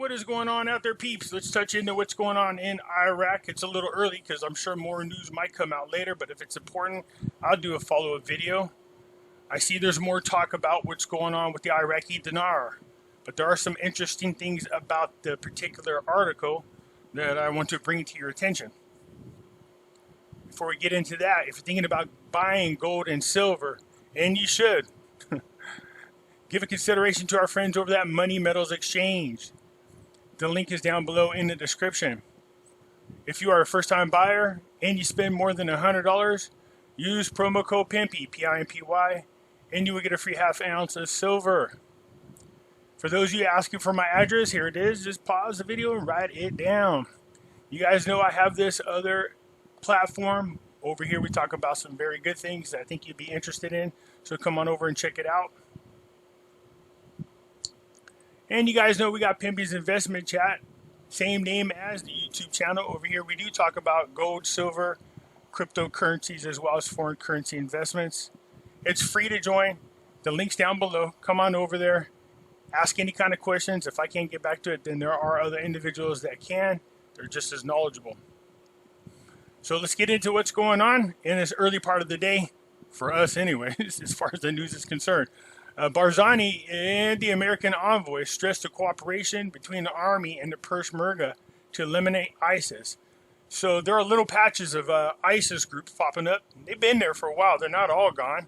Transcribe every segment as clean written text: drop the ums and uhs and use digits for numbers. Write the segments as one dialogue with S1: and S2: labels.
S1: What is going on out there, peeps? Let's touch into what's going on in Iraq. It's a little early because I'm sure more news might come out later, but if it's important, I'll do a follow-up video. I see there's more talk about what's going on with the Iraqi Dinar, but there are some interesting things about the particular article that I want to bring to your attention. Before we get into that, if you're thinking about buying gold and silver, and you should, give a consideration to our friends over at Money Metals Exchange. The link is down below in the description. If you are a first-time buyer and you spend more than $100, use promo code Pimpy, P-I-M-P-Y, and you will get a free half ounce of silver. For those of you asking for my address, here it is. Just pause the video and write it down. You guys know I have this other platform. Over here we talk about some very good things that I think you'd be interested in. So come on over and check it out. And you guys know we got Pimpy's Investment Chat. Same name as the YouTube channel. Over here we do talk about gold, silver, cryptocurrencies, as well as foreign currency investments. It's free to join. The link's down below. Come on over there. Ask any kind of questions. If I can't get back to it, then there are other individuals that can. They're just as knowledgeable. So let's get into what's going on in this early part of the day, for us anyways, as far as the news is concerned. Barzani and the American envoy stressed the cooperation between the army and the Peshmerga to eliminate ISIS. So there are little patches of ISIS groups popping up. They've been there for a while. They're not all gone.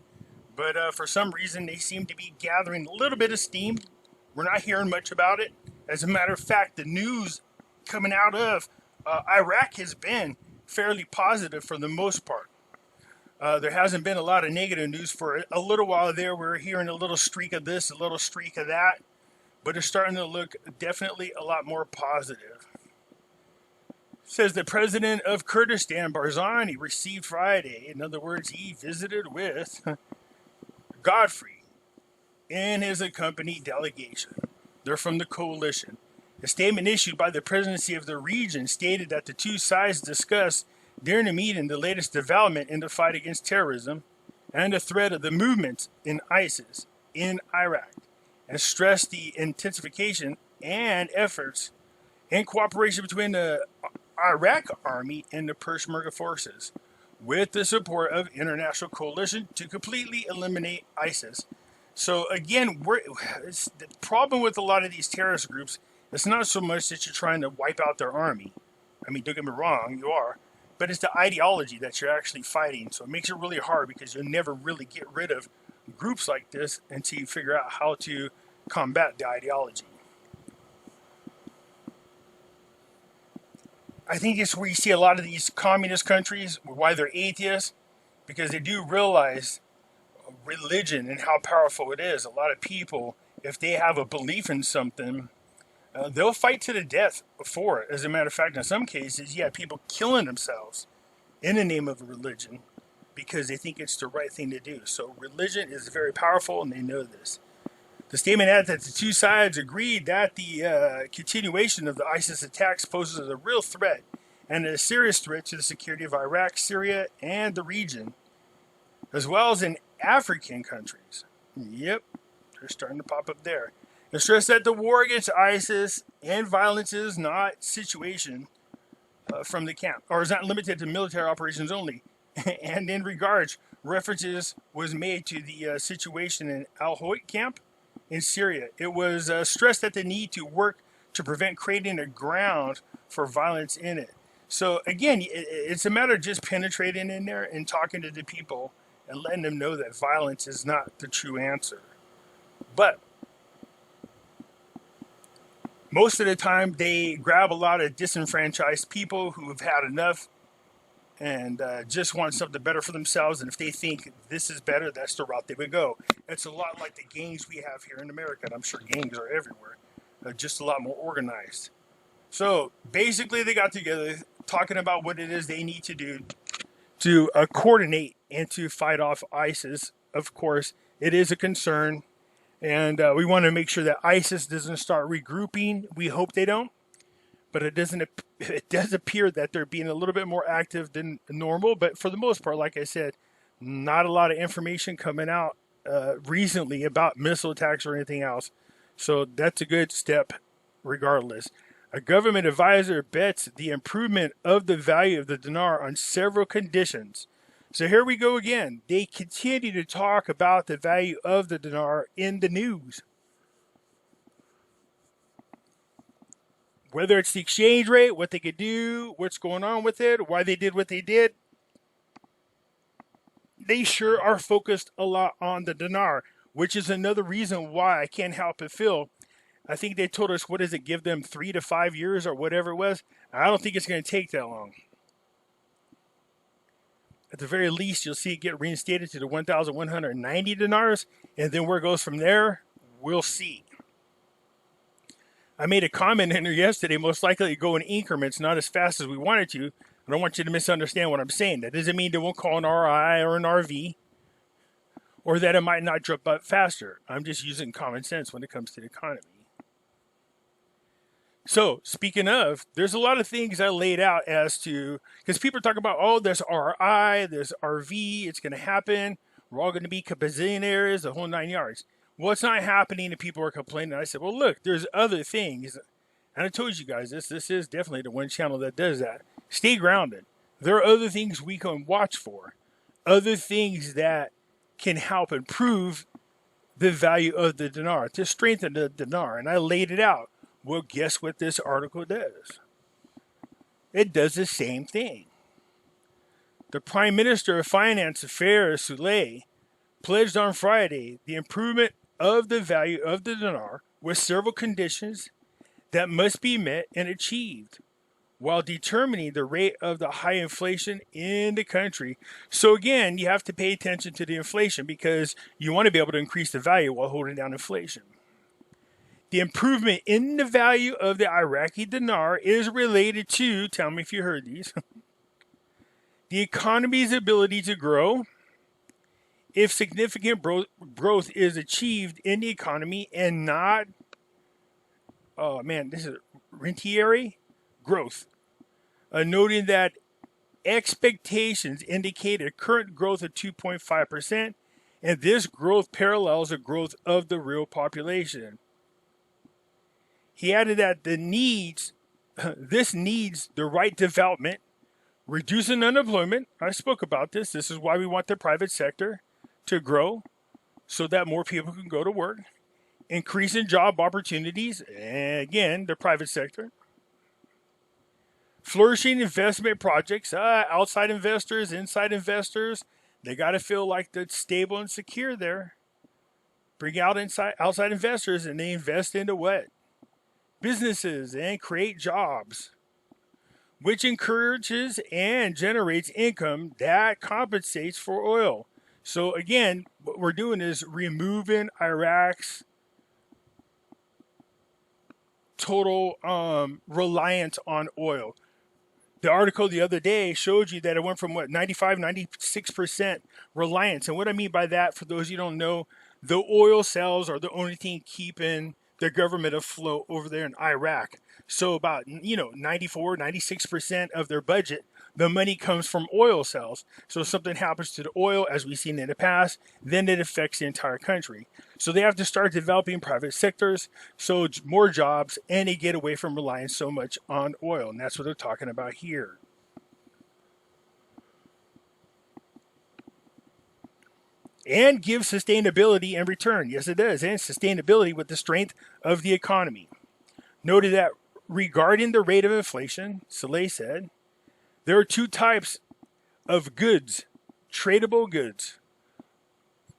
S1: But for some reason, they seem to be gathering a little bit of steam. We're not hearing much about it. As a matter of fact, the news coming out of Iraq has been fairly positive for the most part. There hasn't been a lot of negative news for a little while there. We're hearing a little streak of this, a little streak of that. But it's starting to look definitely a lot more positive. Says the president of Kurdistan, Barzani, received Friday. In other words, he visited with Godfrey and his accompanied delegation. They're from the coalition. A statement issued by the presidency of the region stated that the two sides discussed during the meeting the latest development in the fight against terrorism and the threat of the movement in ISIS in Iraq, and stressed the intensification and efforts in cooperation between the Iraq army and the Peshmerga forces, with the support of international coalition to completely eliminate ISIS. So again, it's the problem with a lot of these terrorist groups. It's not so much that you're trying to wipe out their army. I mean, don't get me wrong, you are. But it's the ideology that you're actually fighting. So it makes it really hard because you'll never really get rid of groups like this until you figure out how to combat the ideology. I think it's where you see a lot of these communist countries, why they're atheists, because they do realize religion and how powerful it is. A lot of people, if they have a belief in something, they'll fight to the death for it. As a matter of fact, in some cases, you have people killing themselves in the name of a religion because they think it's the right thing to do. So religion is very powerful, and they know this. The statement added that the two sides agreed that the continuation of the ISIS attacks poses a real threat and a serious threat to the security of Iraq, Syria, and the region, as well as in African countries. Yep, they're starting to pop up there. And stressed that the war against ISIS and violence is not situation from the camp, or is not limited to military operations only. And in regards, references was made to the situation in Al-Hoyt camp in Syria. It was stressed that the need to work to prevent creating a ground for violence in it. So again, it's a matter of just penetrating in there and talking to the people and letting them know that violence is not the true answer. But most of the time, they grab a lot of disenfranchised people who have had enough and just want something better for themselves. And if they think this is better, that's the route they would go. It's a lot like the gangs we have here in America. And I'm sure gangs are everywhere, just a lot more organized. So basically, they got together talking about what it is they need to do to coordinate and to fight off ISIS. Of course, it is a concern. And we want to make sure that ISIS doesn't start regrouping. We hope they don't. But it does appear that they're being a little bit more active than normal. But for the most part, like I said, not a lot of information coming out recently about missile attacks or anything else. So that's a good step regardless. A government advisor bets the improvement of the value of the dinar on several conditions. So here we go again. They continue to talk about the value of the dinar in the news. Whether it's the exchange rate, what they could do, what's going on with it, why they did what they did, they sure are focused a lot on the dinar, which is another reason why I can't help but feel. I think they told us, what does it give them, 3 to 5 years or whatever it was? I don't think it's going to take that long. At the very least, you'll see it get reinstated to the 1,190 dinars, and then where it goes from there, we'll see. I made a comment in there yesterday, most likely go in increments, not as fast as we wanted to. I don't want you to misunderstand what I'm saying. That doesn't mean they won't call an RI or an RV, or that it might not drop up faster. I'm just using common sense when it comes to the economy. So, speaking of, there's a lot of things I laid out as to, because people talk about, oh, there's RI, there's RV, it's going to happen, we're all going to be bazillionaires, the whole 9 yards. Well, it's not happening, and people are complaining. I said, well, look, there's other things. And I told you guys this is definitely the one channel that does that. Stay grounded. There are other things we can watch for, other things that can help improve the value of the dinar, to strengthen the dinar. And I laid it out. Well, guess what this article does? It does the same thing. The Prime Minister of Finance Affairs, Souley, pledged on Friday the improvement of the value of the dinar with several conditions that must be met and achieved while determining the rate of the high inflation in the country. So again, you have to pay attention to the inflation because you want to be able to increase the value while holding down inflation. The improvement in the value of the Iraqi dinar is related to, tell me if you heard these, the economy's ability to grow. If significant growth is achieved in the economy and not, this is rentier growth, noting that expectations indicate a current growth of 2.5%, and this growth parallels the growth of the real population. He added that this needs the right development, reducing unemployment. I spoke about this. This is why we want the private sector to grow so that more people can go to work, increasing job opportunities, and again, the private sector. Flourishing investment projects, outside investors, inside investors, they got to feel like they're stable and secure there. Bring out outside investors and they invest into what? Businesses and create jobs, which encourages and generates income that compensates for oil. So again, what we're doing is removing Iraq's total reliance on oil. The article the other day showed you that it went from 96% reliance. And what I mean by that, for those you don't know, the oil sales are the only thing keeping the government afloat over there in Iraq. So about 94, 96% of their budget, the money comes from oil sales. So if something happens to the oil, as we've seen in the past, then it affects the entire country. So they have to start developing private sectors, so more jobs, and they get away from relying so much on oil. And that's what they're talking about here. And give sustainability in return. Yes, it does. And sustainability with the strength of the economy. Noted that regarding the rate of inflation, Souley said, there are two types of goods, tradable goods,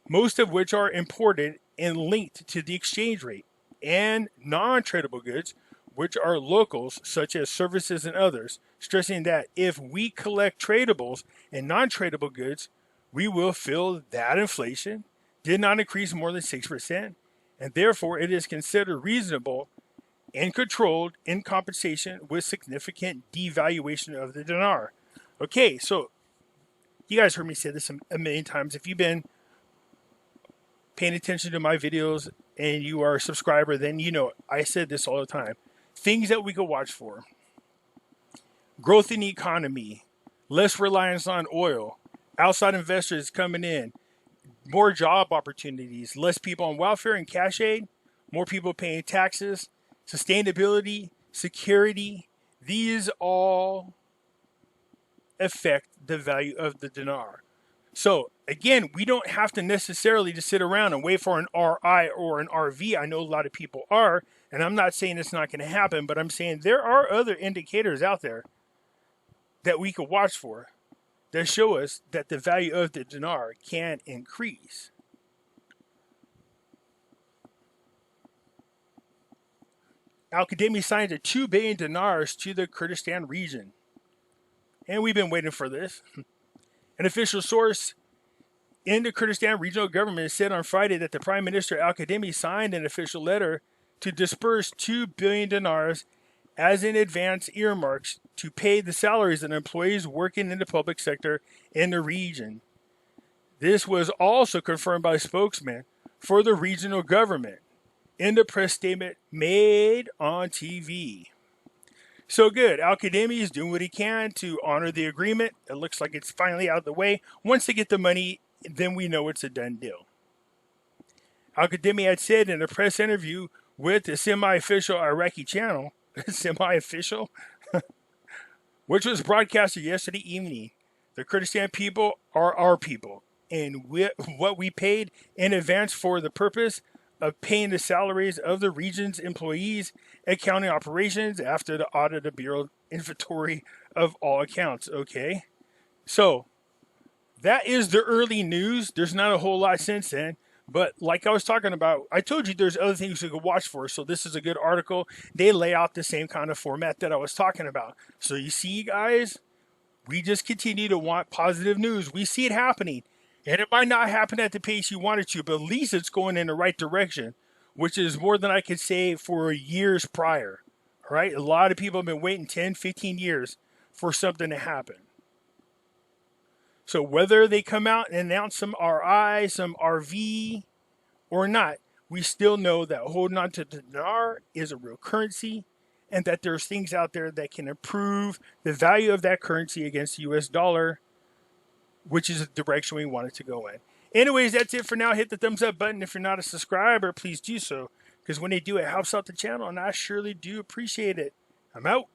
S1: most of which are imported and linked to the exchange rate, and non-tradable goods, which are locals, such as services and others, stressing that if we collect tradables and non-tradable goods, we will feel that inflation did not increase more than 6%, and therefore it is considered reasonable and controlled in compensation with significant devaluation of the dinar. Okay, so you guys heard me say this a million times. If you've been paying attention to my videos and you are a subscriber, then you know I said this all the time. Things that we could watch for. Growth in the economy, less reliance on oil, outside investors coming in, more job opportunities, less people on welfare and cash aid, more people paying taxes, sustainability, security, these all affect the value of the dinar. So again, we don't have to necessarily just sit around and wait for an RI or an RV. I know a lot of people are, and I'm not saying it's not going to happen, but I'm saying there are other indicators out there that we could watch for that show us that the value of the dinar can increase. Al-Qademi signed a 2 billion dinars to the Kurdistan region. And we've been waiting for this. An official source in the Kurdistan regional government said on Friday that the Prime Minister Al-Qademi signed an official letter to disperse 2 billion dinars as an advance earmarks to pay the salaries of employees working in the public sector in the region. This was also confirmed by a spokesman for the regional government in the press statement made on TV. So good. Al-Qademi is doing what he can to honor the agreement. It looks like it's finally out of the way. Once they get the money, then we know it's a done deal. Al-Qademi had said in a press interview with the semi-official Iraqi channel, semi-official, which was broadcasted yesterday evening, the Kurdistan people are our people, and what we paid in advance for the purpose of paying the salaries of the region's employees, accounting operations after the audit of the Bureau inventory of all accounts. Okay, so that is the early news. There's not a whole lot since then, but like I was talking about, I told you there's other things you could watch for. So this is a good article. They lay out the same kind of format that I was talking about. So you see, guys, we just continue to want positive news. We see it happening. And it might not happen at the pace you want it to, but at least it's going in the right direction, which is more than I could say for years prior. All right? A lot of people have been waiting 10, 15 years for something to happen. So whether they come out and announce some RI, some RV, or not, we still know that holding on to the dinar is a real currency and that there's things out there that can improve the value of that currency against the US dollar, which is the direction we want it to go in. Anyways, that's it for now. Hit the thumbs up button. If you're not a subscriber, please do so, because when they do, it helps out the channel, and I surely do appreciate it. I'm out.